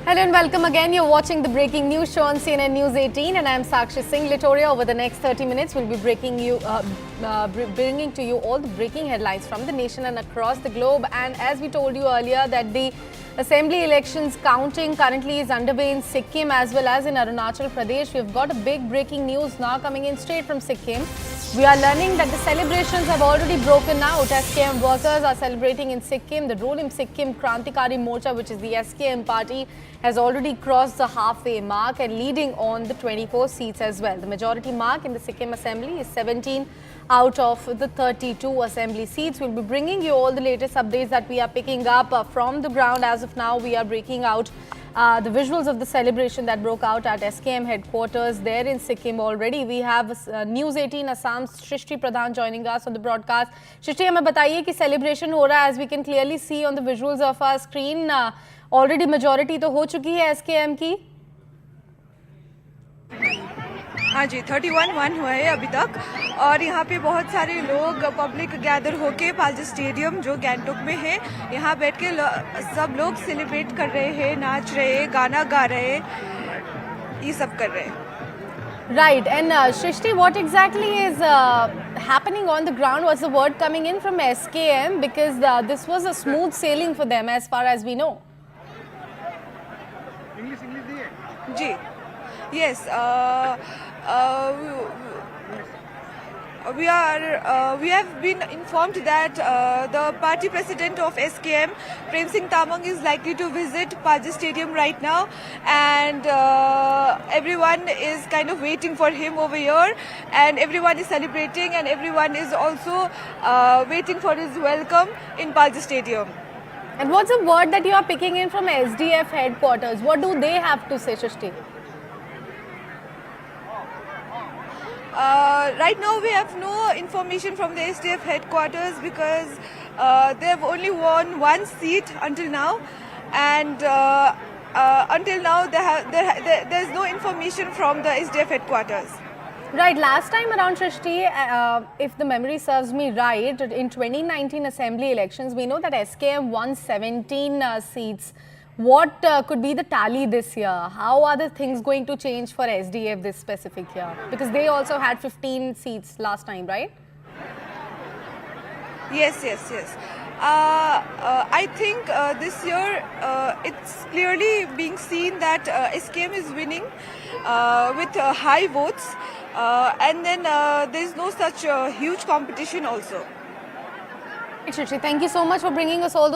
Hello and welcome again. You're watching the breaking news show on CNN News 18 and I'm Sakshi Singh. Litoria, over the next 30 minutes, we'll be bringing to you all the breaking headlines from the nation and across the globe. And as we told you earlier that the assembly elections counting currently is underway in Sikkim as well as in Arunachal Pradesh. We've got a big breaking news now coming in straight from Sikkim. We are learning that the celebrations have already broken out. SKM workers are celebrating in Sikkim. The ruling Sikkim Krantikari Morcha, which is the SKM party, has already crossed the halfway mark and leading on the 24 seats as well. The majority mark in the Sikkim Assembly is 17 out of the 32 assembly seats. We'll be bringing you all the latest updates that we are picking up from the ground. As of now, we are breaking out the visuals of the celebration that broke out at SKM headquarters there in Sikkim already. We have News 18 Assam's Shrishti Pradhan joining us on the broadcast. Shrishti, हमें बताइए कि celebration हो रहा है, as we can clearly see on the visuals of our screen. Already majority तो हो चुकी है SKM की. हाँ जी, 31 हुआ है अभी तक और यहाँ पे बहुत सारे लोग पब्लिक गैदर होके पालजी स्टेडियम जो गैंगटोक में है यहाँ बैठ के सब लोग सेलिब्रेट कर रहे हैं, नाच रहे हैं, गाना गा रहे हैं, ये सब कर रहे हैं. Right, and Shrishti, what exactly is happening on the ground? What's the word coming in from SKM? Because this was a smooth sailing for them as far as we know. Ji, yes. We have been informed that the party president of SKM, Prem Singh Tamang, is likely to visit Palji Stadium right now, and everyone is kind of waiting for him over here, and everyone is celebrating, and everyone is also waiting for his welcome in Palji Stadium. And what's the word that you are picking in from SDF headquarters? What do they have to say, Shrishti? Right now we have no information from the SDF headquarters because they have only won one seat until now, and until now there is no information from the SDF headquarters. Right, last time around, Shrishti, if the memory serves me right, in 2019 assembly elections, we know that SKM won 17 seats. What could be the tally this year? How are the things going to change for SDF this specific year? Because they also had 15 seats last time, right? Yes. I think this year it's clearly being seen that SKM is winning with high votes, and then there is no such huge competition also. Shrishti, thank you so much for bringing us all those